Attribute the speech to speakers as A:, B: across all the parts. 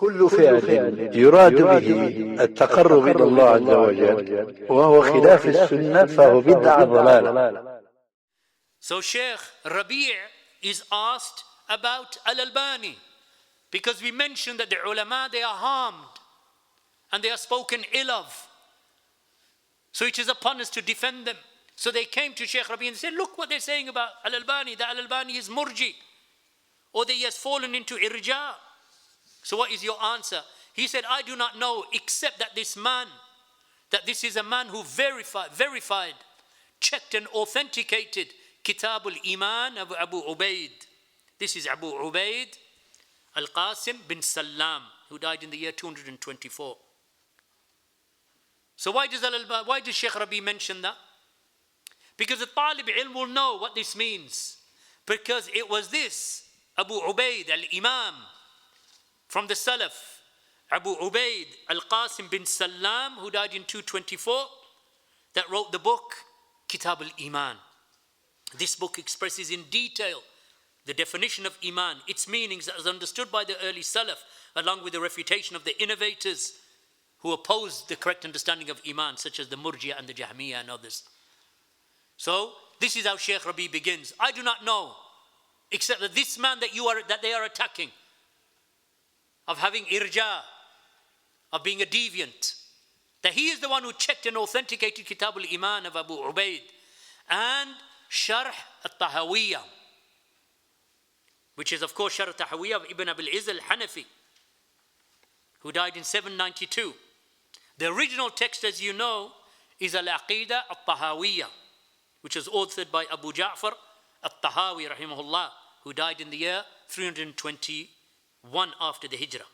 A: كل فعل يراد به التقرب إلى الله عز وجل وهو خلاف السنة فهو بدعة ضلالة.
B: So Shaykh Rabi' is asked about Al-Albani, because we mentioned that the ulama, they are harmed and they are spoken ill of. So it is upon us to defend them. So they came to Shaykh Rabi' and said, look what they're saying about Al-Albani, that Al-Albani is Murji, or that he has fallen into irja. So what is your answer? He said, I do not know except that this man, that this is a man who verified, checked and authenticated Kitab al-Iman of Abu Ubaid. This is Abu Ubaid al-Qasim bin Salam, who died in the year 224. So why does Shaykh Rabi mention that? Because the Talib Ilm will know what this means. Because it was this, Abu Ubaid al-Imam, from the Salaf, Abu Ubaid al-Qasim bin Salam, who died in 224, that wrote the book, Kitab al-Iman. This book expresses in detail the definition of Iman, its meanings as understood by the early Salaf, along with the refutation of the innovators who opposed the correct understanding of Iman, such as the Murji and the Jahmiyyah and others. So, this is how Shaykh Rabi begins. I do not know, except that this man that they are attacking, of having irja, of being a deviant, that he is the one who checked and authenticated Kitab al-Iman of Abu Ubaid and Sharh al-Tahawiyya, which is of course Sharh al-Tahawiyya of Ibn Abil Izz al-Hanafi, who died in 792. The original text, as you know, is Al-Aqidah al-Tahawiyya, which was authored by Abu Ja'far al-Tahawi rahimahullah, who died in the year 321 after the Hijrah,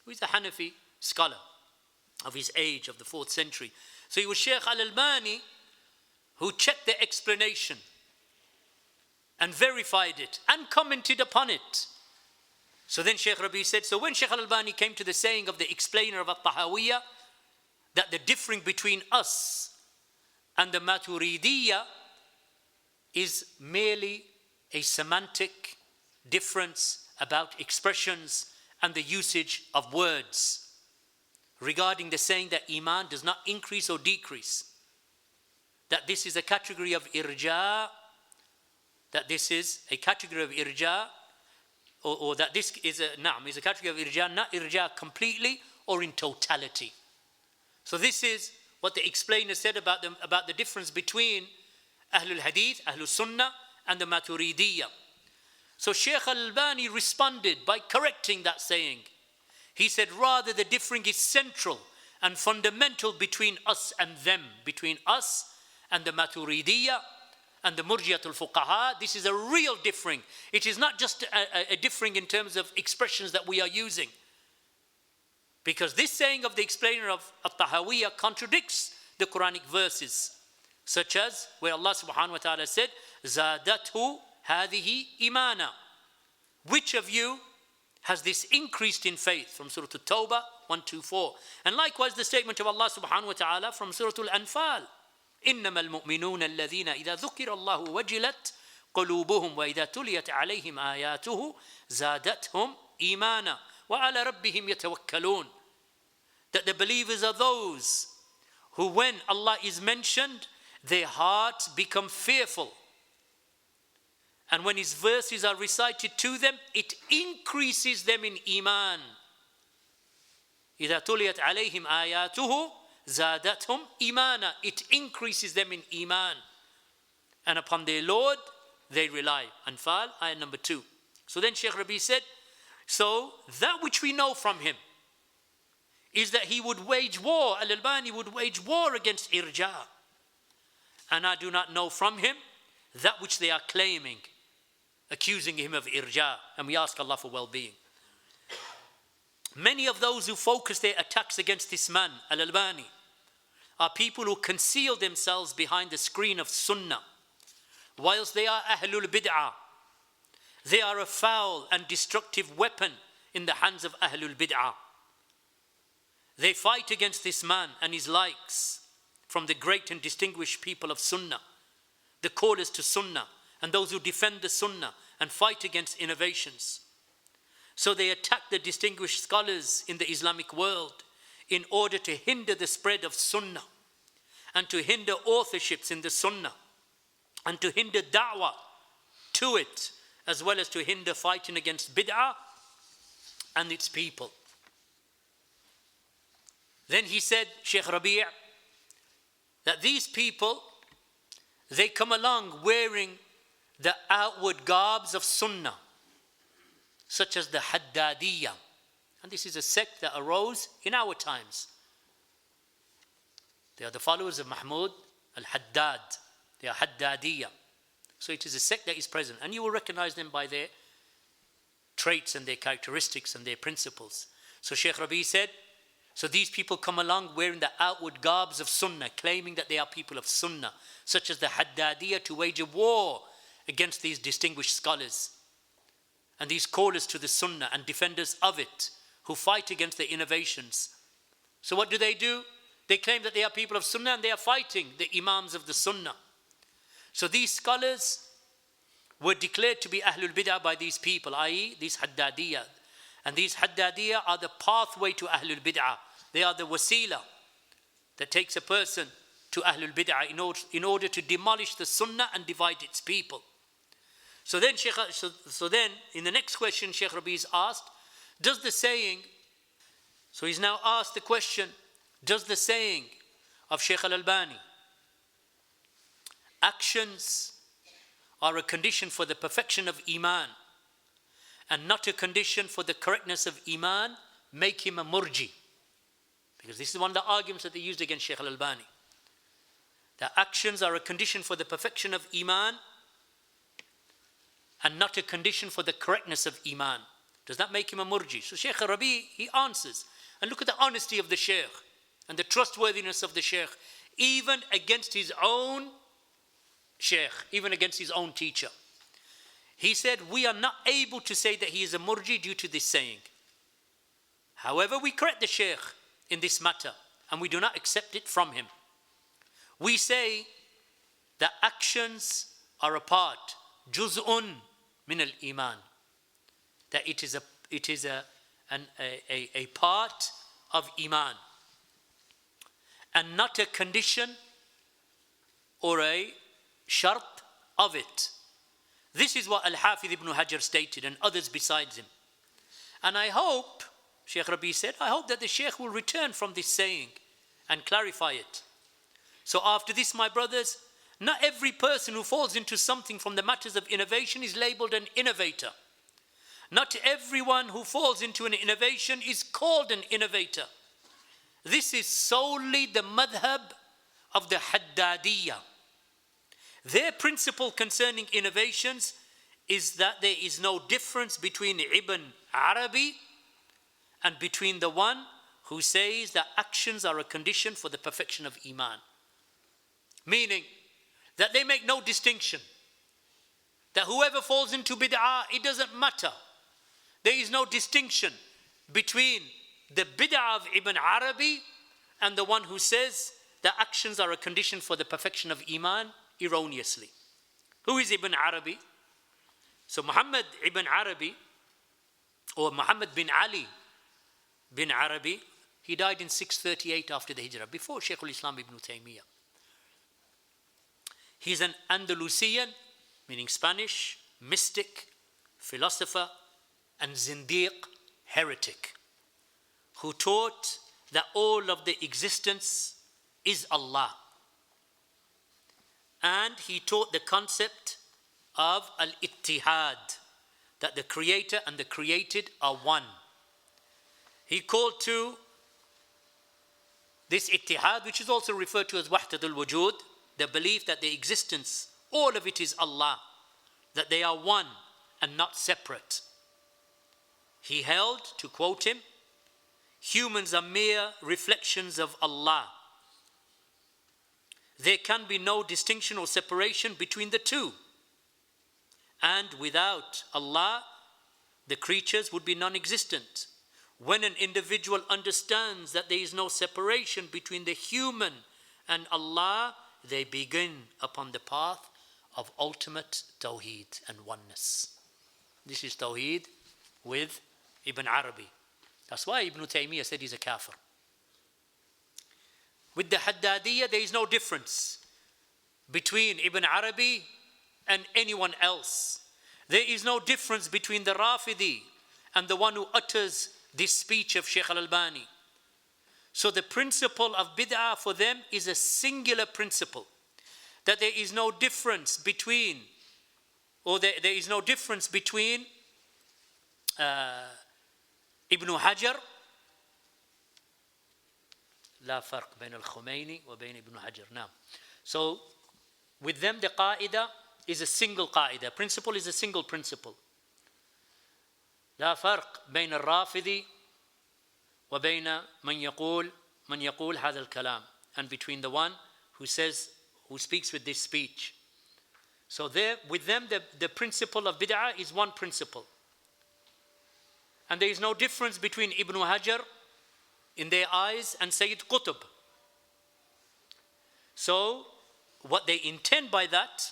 B: who is a Hanafi scholar of his age, of the 4th century. So it was Shaykh Al-Albani who checked the explanation and verified it and commented upon it. So then Shaykh Rabi said, so when Shaykh Al-Albani came to the saying of the explainer of At-Tahawiyya, that the differing between us and the Maturidiyya is merely a semantic difference about expressions and the usage of words, regarding the saying that Iman does not increase or decrease, that this is a category of irja, that this is a category of irja, or that this is a category of irja, not irja completely or in totality. So this is what the explainer said about the difference between Ahlul Hadith, Ahlul Sunnah and the Maturidiyya. So Shaykh Al-Albani responded by correcting that saying. He said, rather the differing is central and fundamental between us and them, between us and the Maturidiyya and the Murjiatul Fuqaha. This is a real differing. It is not just a differing in terms of expressions that we are using. Because this saying of the explainer of At-Tahawiyya contradicts the Quranic verses, such as where Allah subhanahu wa ta'ala said, Zadathu hadihi imana. Which of you has this increased in faith? From Surah At-Tawbah 124. And likewise the statement of Allah subhanahu wa ta'ala from Surah Al-Anfal, إنما المؤمنون الذين إذا ذكر الله وجلت قلوبهم وإذا تليت عليهم آياته زادتهم إيمانا وعلى ربهم يتوكلون. That the believers are those who, when Allah is mentioned, their hearts become fearful. And when His verses are recited to them, it increases them in Iman. إذا تليت عليهم آياته زادتهم إيمانا. It increases them in Iman. And upon their Lord, they rely. Anfal, ayah number 2. So then Shaykh Rabi said, so that which we know from him is that he would wage war, Al-Albani would wage war against irja. And I do not know from him that which they are claiming, accusing him of irja. And we ask Allah for well-being. Many of those who focus their attacks against this man, Al-Albani, are people who conceal themselves behind the screen of Sunnah. Whilst they are Ahlul Bid'ah, they are a foul and destructive weapon in the hands of Ahlul Bid'ah. They fight against this man and his likes from the great and distinguished people of Sunnah, the callers to Sunnah, and those who defend the Sunnah and fight against innovations. So they attacked the distinguished scholars in the Islamic world in order to hinder the spread of Sunnah and to hinder authorships in the Sunnah and to hinder da'wah to it, as well as to hinder fighting against bid'ah and its people. Then he said, Shaykh Rabi', that these people, they come along wearing the outward garbs of Sunnah, such as the Haddadiyya. And this is a sect that arose in our times. They are the followers of Mahmud al-Haddad. They are Haddadiyya. So it is a sect that is present. And you will recognize them by their traits and their characteristics and their principles. So Shaykh Rabi said, so these people come along wearing the outward garbs of Sunnah, claiming that they are people of Sunnah, such as the Haddadiyya, to wage a war against these distinguished scholars and these callers to the Sunnah and defenders of it, who fight against the innovations. So what do? They claim that they are people of Sunnah and they are fighting the Imams of the Sunnah. So these scholars were declared to be Ahlul Bid'ah by these people, i.e. these Haddadiyya. And these Haddadiyya are the pathway to Ahlul Bid'ah. They are the wasila that takes a person to Ahlul Bid'ah in order to demolish the Sunnah and divide its people. So then in the next question, Shaykh Rabi is asked, does the saying, so he's now asked the question, does the saying of Shaykh Al-Albani, actions are a condition for the perfection of Iman and not a condition for the correctness of Iman, make him a Murji? Because this is one of the arguments that they used against Shaykh Al-Albani. That actions are a condition for the perfection of Iman and not a condition for the correctness of Iman. Does that make him a Murji? So Shaykh Rabi, he answers. And look at the honesty of the Shaykh and the trustworthiness of the Shaykh, even against his own Shaykh, even against his own teacher. He said, we are not able to say that he is a Murji due to this saying. However, we correct the Shaykh in this matter and we do not accept it from him. We say that actions are a part, juz'un min al-iman, that it is a part of Iman and not a condition or a shart of it. This is what Al-Hafiz ibn Hajar stated and others besides him. And I hope, Shaykh Rabi said, I hope that the Shaykh will return from this saying and clarify it. So after this, my brothers, not every person who falls into something from the matters of innovation is labeled an innovator. Not everyone who falls into an innovation is called an innovator. This is solely the madhab of the Haddadiyya. Their principle concerning innovations is that there is no difference between Ibn Arabi and between the one who says that actions are a condition for the perfection of Iman. Meaning that they make no distinction. That whoever falls into bid'ah, it doesn't matter. There is no distinction between the bid'ah of Ibn Arabi and the one who says that actions are a condition for the perfection of Iman erroneously. Who is Ibn Arabi? So Muhammad ibn Arabi, or Muhammad bin Ali bin Arabi, he died in 638 after the Hijrah, before Shaykh al-Islam ibn Taymiyyah. He's an Andalusian, meaning Spanish, mystic, philosopher, and zindiq, heretic, who taught that all of the existence is Allah. And he taught the concept of al-ittihad, that the creator and the created are one. He called to this ittihad, which is also referred to as wahdatul wujud, the belief that the existence, all of it is Allah, that they are one and not separate. He held, to quote him, humans are mere reflections of Allah. There can be no distinction or separation between the two. And without Allah, the creatures would be non-existent. When an individual understands that there is no separation between the human and Allah, they begin upon the path of ultimate Tawheed and oneness. This is Tawheed with Ibn Arabi. That's why Ibn Taymiyyah said he's a kafir. With the Haddadiyya, there is no difference between Ibn Arabi and anyone else. There is no difference between the Rafidi and the one who utters this speech of Shaykh Al-Albani. So the principle of bid'ah for them is a singular principle. That there is no difference between, there is no difference between Ibn Hajar. لا فرق بين الخميني وبين ابن حجر. Now, so with them the qaida is a single qaida. Principle is a single principle. لا فرق بين الرافضي وبين من يقول هذا الكلام, and between the one who speaks with this speech. So there, with them, the principle of bid'ah is one principle. And there is no difference between Ibn Hajar in their eyes and Sayyid Qutb. So what they intend by that,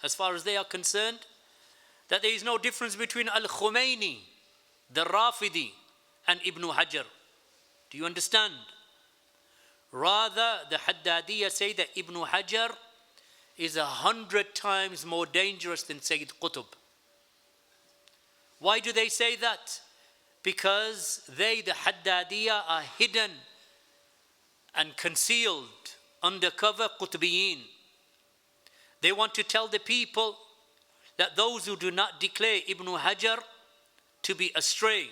B: as far as they are concerned, that there is no difference between Al-Khumaini, the Rafidi, and Ibn Hajar. Do you understand? Rather, the Haddadiyya say that Ibn Hajar is 100 times more dangerous than Sayyid Qutb. Why do they say that? Because they, the Haddadiyya, are hidden and concealed undercover Qutbiyin. They want to tell the people that those who do not declare Ibn Hajar to be astray,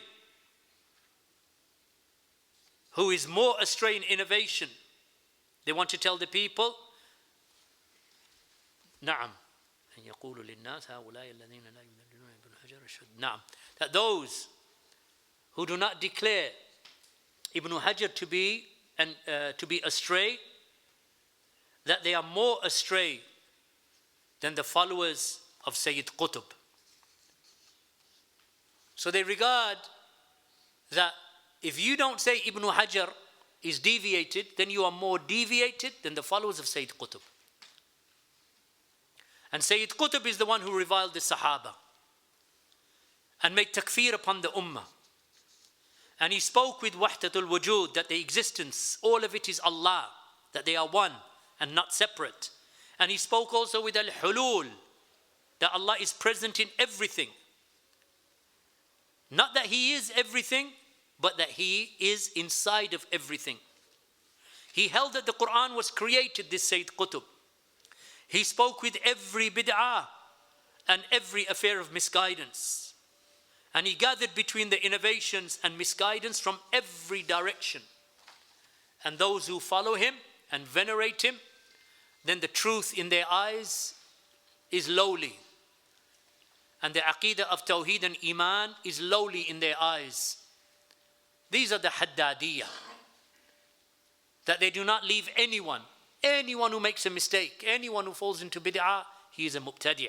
B: who is more astray in innovation, they want to tell the people, نعم, يقول للناس هؤلاء الذين لا يؤمنون ابن حجر أشهد. نعم, that those who do not declare Ibn Hajar to be astray, that they are more astray than the followers of Sayyid Qutb. So they regard that if you don't say Ibn Hajar is deviated, then you are more deviated than the followers of Sayyid Qutb. And Sayyid Qutb is the one who reviled the Sahaba and made takfir upon the Ummah. And he spoke with wahdatul wujud, that the existence, all of it is Allah, that they are one and not separate. And he spoke also with al-hulul, that Allah is present in everything. Not that He is everything, but that He is inside of everything. He held that the Quran was created, this Sayyid Qutb. He spoke with every bid'ah and every affair of misguidance. And he gathered between the innovations and misguidance from every direction. And those who follow him and venerate him, then the truth in their eyes is lowly. And the aqidah of Tawheed and Iman is lowly in their eyes. These are the Haddadiyya. That they do not leave anyone who makes a mistake, anyone who falls into bid'ah, he is a mubtadi'.